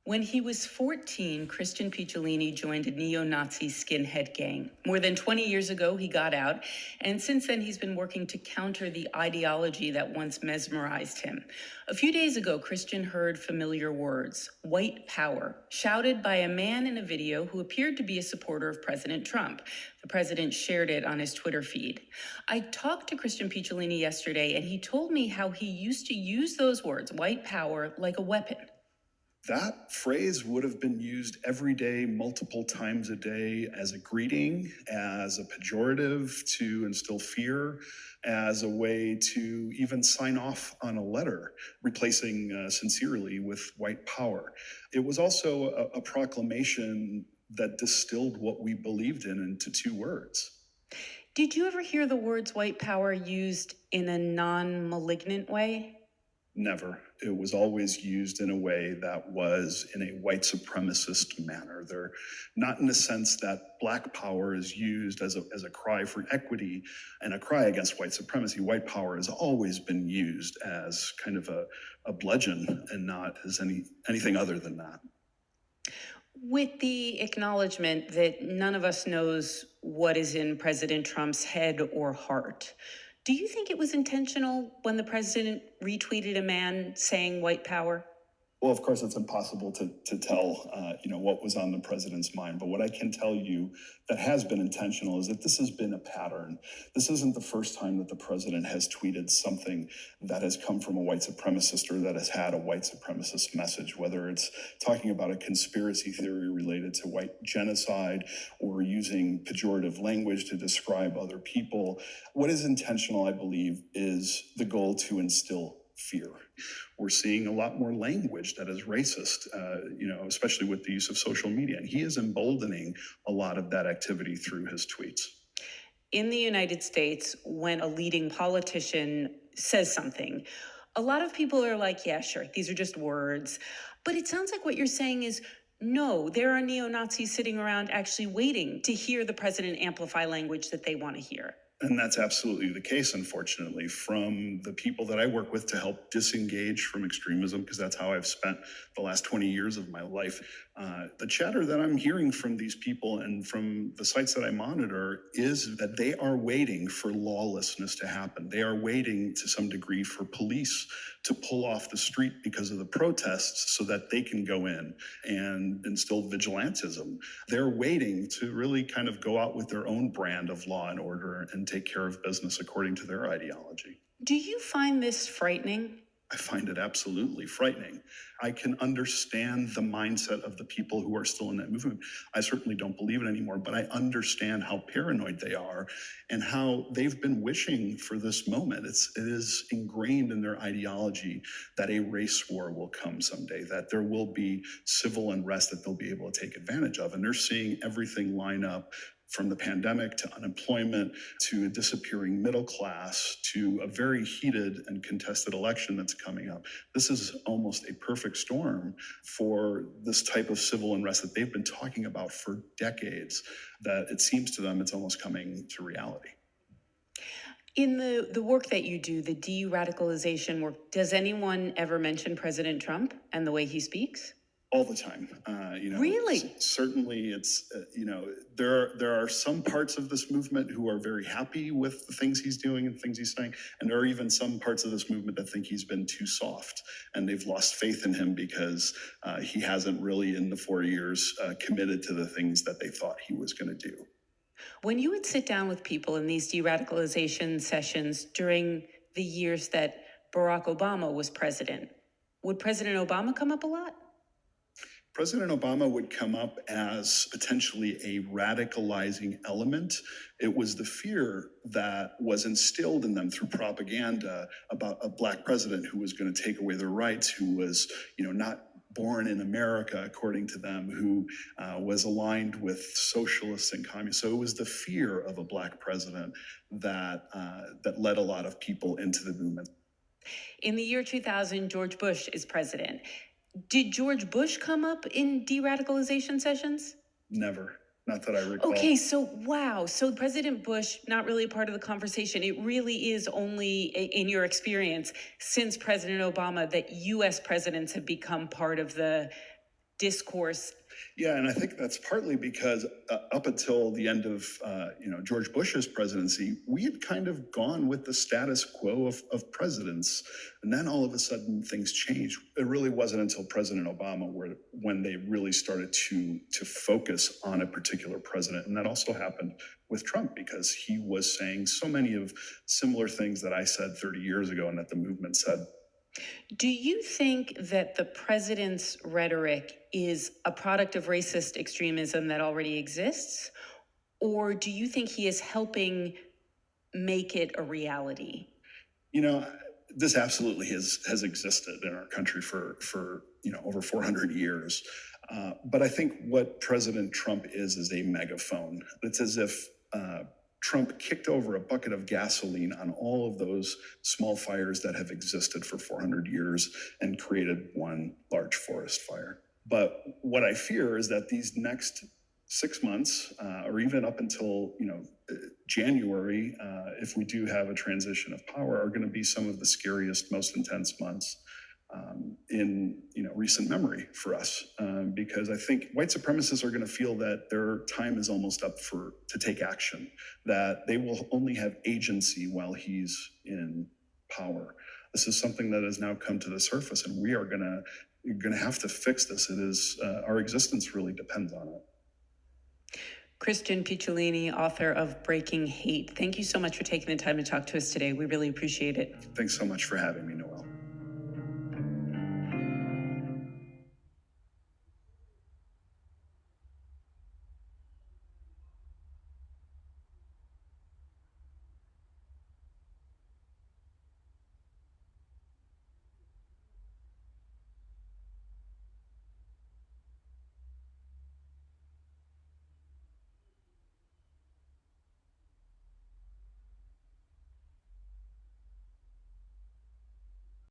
When he was 14, Christian Picciolini joined a neo-Nazi skinhead gang. More than 20 years ago, he got out, and since then he's been working to counter the ideology that once mesmerized him. A few days ago, Christian heard familiar words, white power, shouted by a man in a video who appeared to be a supporter of President Trump. The president shared it on his Twitter feed. I talked to Christian Picciolini yesterday, and he told me how he used to use those words, white power, like a weapon. That phrase would have been used every day, multiple times a day, as a greeting, as a pejorative to instill fear, as a way to even sign off on a letter, replacing sincerely with white power. It was also a proclamation that distilled what we believed in into two words. Did you ever hear the words white power used in a non-malignant way? Never. It was always used in a way that was in a white supremacist manner. They're not in the sense that black power is used as a cry for equity and a cry against white supremacy. White power has always been used as kind of a bludgeon and not as anything other than that. With the acknowledgement that none of us knows what is in President Trump's head or heart, do you think it was intentional when the president retweeted a man saying white power? Well, of course, it's impossible to tell, what was on the president's mind. But what I can tell you that has been intentional is that this has been a pattern. This isn't the first time that the president has tweeted something that has come from a white supremacist or that has had a white supremacist message, whether it's talking about a conspiracy theory related to white genocide or using pejorative language to describe other people. What is intentional, I believe, is the goal to instill fear. We're seeing a lot more language that is racist, especially with the use of social media. And he is emboldening a lot of that activity through his tweets. In the United States, when a leading politician says something, a lot of people are like, yeah, sure, these are just words. But it sounds like what you're saying is, no, there are neo-Nazis sitting around actually waiting to hear the president amplify language that they want to hear. And that's absolutely the case, unfortunately, from the people that I work with to help disengage from extremism, because that's how I've spent the last 20 years of my life. The chatter that I'm hearing from these people and from the sites that I monitor is that they are waiting for lawlessness to happen. They are waiting to some degree for police to pull off the street because of the protests so that they can go in and instill vigilantism. They're waiting to really kind of go out with their own brand of law and order and take care of business according to their ideology. Do you find this frightening? I find it absolutely frightening. I can understand the mindset of the people who are still in that movement. I certainly don't believe it anymore, but I understand how paranoid they are and how they've been wishing for this moment. It is ingrained in their ideology that a race war will come someday, that there will be civil unrest that they'll be able to take advantage of. And they're seeing everything line up, from the pandemic to unemployment to a disappearing middle class to a very heated and contested election that's coming up. This is almost a perfect storm for this type of civil unrest that they've been talking about for decades, that it seems to them it's almost coming to reality. In the work that you do, the de-radicalization work, does anyone ever mention President Trump and the way he speaks? All the time. Really? Certainly it's, there are some parts of this movement who are very happy with the things he's doing and things he's saying. And there are even some parts of this movement that think he's been too soft and they've lost faith in him because he hasn't really in the 4 years committed to the things that they thought he was going to do. When you would sit down with people in these de-radicalization sessions during the years that Barack Obama was president, would President Obama come up a lot? President Obama would come up as potentially a radicalizing element. It was the fear that was instilled in them through propaganda about a black president who was going to take away their rights, who was, not born in America, according to them, who was aligned with socialists and communists. So it was the fear of a black president that led a lot of people into the movement. In the year 2000, George Bush is president. Did George Bush come up in de-radicalization sessions? Never. Not that I recall. Okay, so wow. So President Bush, not really a part of the conversation. It really is only, in your experience, since President Obama that U.S. presidents have become part of the discourse. Yeah, and I think that's partly because up until the end of George Bush's presidency, we had kind of gone with the status quo of presidents, and then all of a sudden things changed. It really wasn't until President Obama when they really started to focus on a particular president, and that also happened with Trump because he was saying so many of similar things that I said 30 years ago and that the movement said. Do you think that the president's rhetoric is a product of racist extremism that already exists? Or do you think he is helping make it a reality? You know, this absolutely has existed in our country for over 400 years. But I think what President Trump is a megaphone. It's as if Trump kicked over a bucket of gasoline on all of those small fires that have existed for 400 years and created one large forest fire. But what I fear is that these next 6 months, or even up until January, if we do have a transition of power, are going to be some of the scariest, most intense months in recent memory for us, because I think white supremacists are going to feel that their time is almost up to take action, that they will only have agency while he's in power. This is something that has now come to the surface, and we are going to have to fix this. It is our existence really depends on it. Christian Picciolini, author of Breaking Hate. Thank you so much for taking the time to talk to us today. We really appreciate it. Thanks so much for having me, Noel.